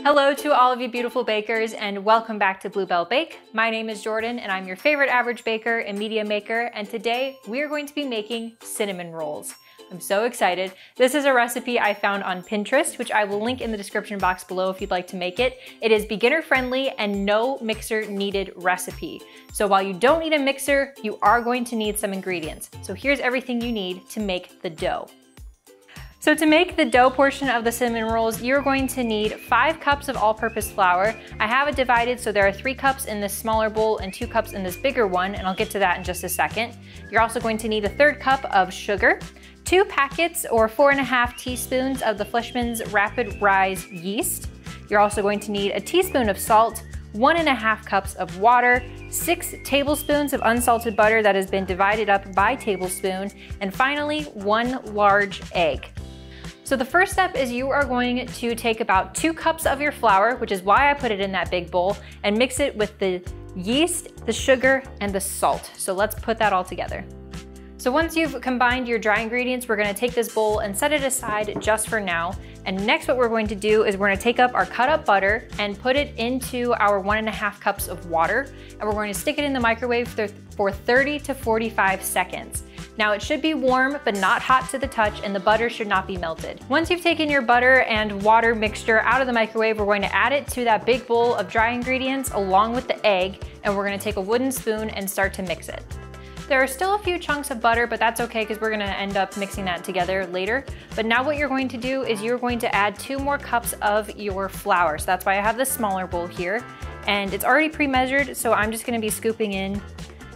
Hello to all of you beautiful bakers and welcome back to BlueBell Bake. My name is Jordan and I'm your favorite average baker and media maker, and today we are going to be making cinnamon rolls. I'm so excited. This is a recipe I found on Pinterest, which I will link in the description box below if you'd like to make it. It is beginner friendly and no mixer needed recipe. So while you don't need a mixer, you are going to need some ingredients. So here's everything you need to make the dough. So to make the dough portion of the cinnamon rolls, you're going to need 5 cups of all-purpose flour. I have it divided so there are 3 cups in this smaller bowl and 2 cups in this bigger one, and I'll get to that in just a second. You're also going to need a 1/3 cup of sugar, 2 packets or 4½ teaspoons of the Fleischmann's Rapid Rise yeast. You're also going to need a teaspoon of salt, 1½ cups of water, 6 tablespoons of unsalted butter that has been divided up by tablespoon, and finally 1 large egg. So the first step is you are going to take about 2 cups of your flour, which is why I put it in that big bowl, and mix it with the yeast, the sugar, and the salt. So let's put that all together. So once you've combined your dry ingredients, we're gonna take this bowl and set it aside just for now. And next what we're going to do is we're gonna take up our cut up butter and put it into our 1½ cups of water. And we're going to stick it in the microwave for 30 to 45 seconds. Now it should be warm, but not hot to the touch, and the butter should not be melted. Once you've taken your butter and water mixture out of the microwave, we're going to add it to that big bowl of dry ingredients along with the egg, and we're gonna take a wooden spoon and start to mix it. There are still a few chunks of butter, but that's okay because we're gonna end up mixing that together later. But now what you're going to do is you're going to add 2 more cups of your flour. So that's why I have this smaller bowl here, and it's already pre-measured, so I'm just gonna be scooping in.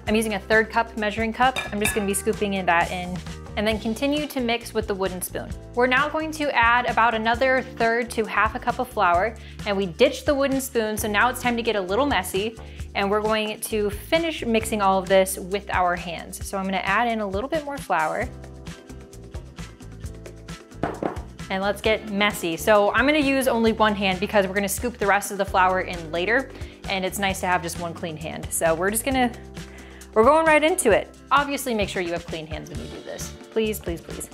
I'm using a 1/3 cup measuring cup. I'm just gonna be scooping that in, and then continue to mix with the wooden spoon. We're now going to add about another 1/3 to 1/2 cup of flour, and we ditched the wooden spoon, so now it's time to get a little messy, and we're going to finish mixing all of this with our hands. So I'm gonna add in a little bit more flour, and let's get messy. So I'm gonna use only one hand because we're gonna scoop the rest of the flour in later, and it's nice to have just one clean hand. So we're going right into it. Obviously make sure you have clean hands when you do this. Please, please, please.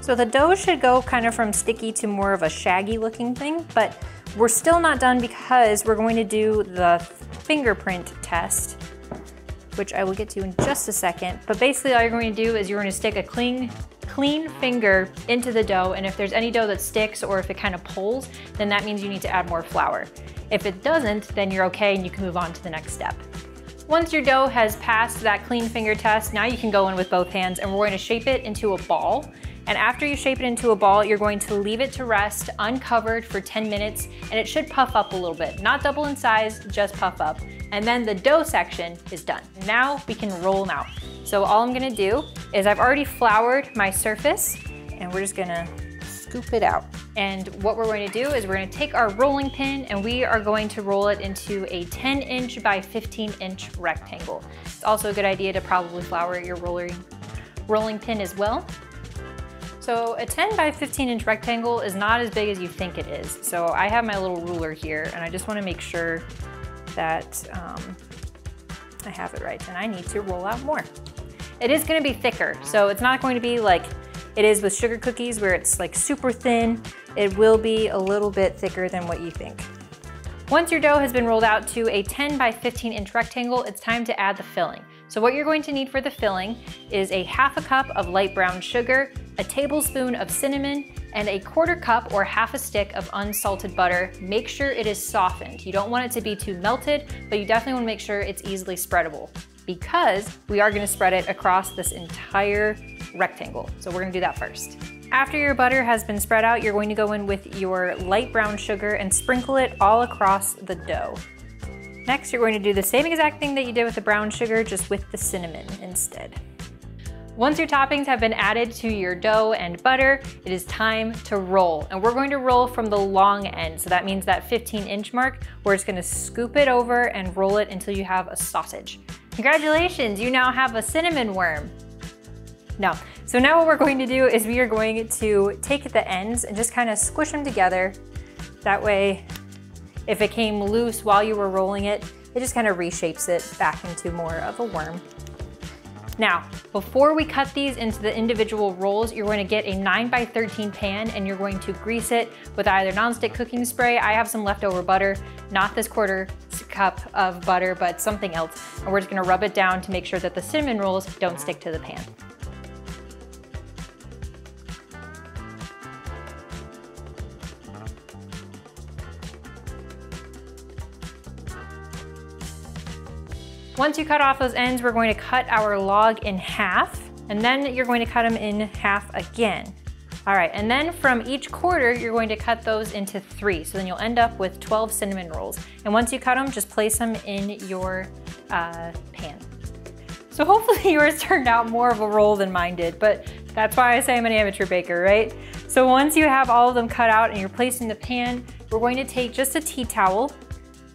So the dough should go kind of from sticky to more of a shaggy looking thing, but we're still not done because we're going to do the fingerprint test, which I will get to in just a second. But basically all you're going to do is you're going to stick a clean finger into the dough, and if there's any dough that sticks or if it kind of pulls, then that means you need to add more flour. If it doesn't, then you're okay and you can move on to the next step. Once your dough has passed that clean finger test, now you can go in with both hands, and we're going to shape it into a ball. And after you shape it into a ball, you're going to leave it to rest uncovered for 10 minutes, and it should puff up a little bit. Not double in size, just puff up. And then the dough section is done. Now we can roll them out. So all I'm gonna do is I've already floured my surface, and we're just gonna scoop it out. And what we're going to do is we're going to take our rolling pin and we are going to roll it into a 10-inch by 15-inch rectangle. It's also a good idea to probably flour your rolling pin as well. So a 10 by 15-inch rectangle is not as big as you think it is. So I have my little ruler here, and I just want to make sure that I have it right, and I need to roll out more. It is going to be thicker, so it's not going to be like it is with sugar cookies where it's like super thin. It will be a little bit thicker than what you think. Once your dough has been rolled out to a 10 by 15-inch rectangle, it's time to add the filling. So what you're going to need for the filling is a 1/2 cup of light brown sugar, a tablespoon of cinnamon, and a 1/4 cup or 1/2 stick of unsalted butter. Make sure it is softened. You don't want it to be too melted, but you definitely want to make sure it's easily spreadable, because we are going to spread it across this entire rectangle. So we're going to do that first. After your butter has been spread out, you're going to go in with your light brown sugar and sprinkle it all across the dough. Next, you're going to do the same exact thing that you did with the brown sugar, just with the cinnamon instead. Once your toppings have been added to your dough and butter, it is time to roll. And we're going to roll from the long end. So that means that 15-inch mark, we're just going to scoop it over and roll it until you have a sausage. Congratulations, you now have a cinnamon worm. No. So now what we're going to do is we are going to take the ends and just kind of squish them together. That way, if it came loose while you were rolling it, it just kind of reshapes it back into more of a worm. Now, before we cut these into the individual rolls, you're going to get a 9x13 pan and you're going to grease it with either nonstick cooking spray. I have some leftover butter, not this 1/4 cup of butter, but something else. And we're just gonna rub it down to make sure that the cinnamon rolls don't stick to the pan. Once you cut off those ends, we're going to cut our log in half, and then you're going to cut them in half again. All right, and then from each 1/4, you're going to cut those into 3. So then you'll end up with 12 cinnamon rolls. And once you cut them, just place them in your pan. So hopefully yours turned out more of a roll than mine did, but that's why I say I'm an amateur baker, right? So once you have all of them cut out and you're placed in the pan, we're going to take just a tea towel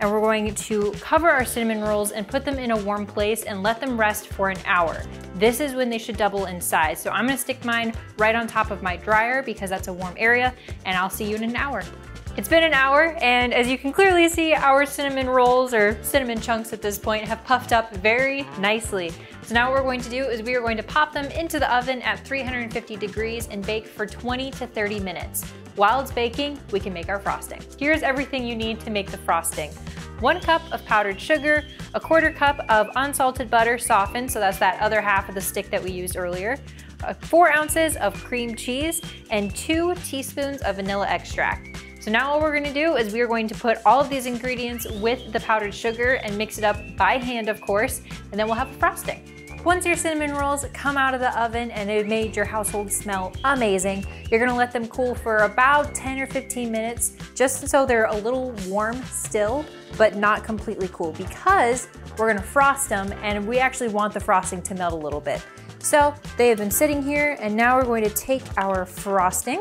and we're going to cover our cinnamon rolls and put them in a warm place and let them rest for an hour. This is when they should double in size. So I'm gonna stick mine right on top of my dryer because that's a warm area, and I'll see you in an hour. It's been an hour, and as you can clearly see, our cinnamon rolls, or cinnamon chunks at this point, have puffed up very nicely. So now what we're going to do is we are going to pop them into the oven at 350 degrees and bake for 20 to 30 minutes. While it's baking, we can make our frosting. Here's everything you need to make the frosting. 1 cup of powdered sugar, a 1/4 cup of unsalted butter softened, so that's that other half of the stick that we used earlier, 4 ounces of cream cheese, and 2 teaspoons of vanilla extract. So now what we're gonna do is we are going to put all of these ingredients with the powdered sugar and mix it up by hand, of course, and then we'll have a frosting. Once your cinnamon rolls come out of the oven and they've made your household smell amazing, you're gonna let them cool for about 10 or 15 minutes, just so they're a little warm still, but not completely cool, because we're gonna frost them and we actually want the frosting to melt a little bit. So they have been sitting here, and now we're going to take our frosting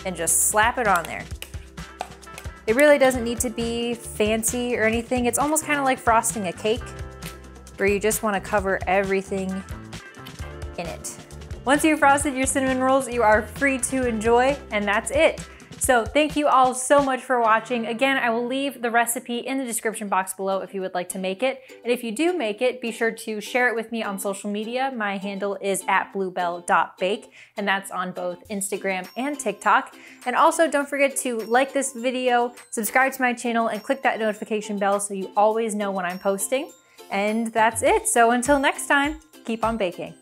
and just slap it on there. It really doesn't need to be fancy or anything. It's almost kind of like frosting a cake, where you just want to cover everything in it. Once you've frosted your cinnamon rolls, you are free to enjoy, and that's it. So thank you all so much for watching. Again, I will leave the recipe in the description box below if you would like to make it. And if you do make it, be sure to share it with me on social media. My handle is @bluebell.bake, and that's on both Instagram and TikTok. And also don't forget to like this video, subscribe to my channel, and click that notification bell so you always know when I'm posting. And that's it. So until next time, keep on baking.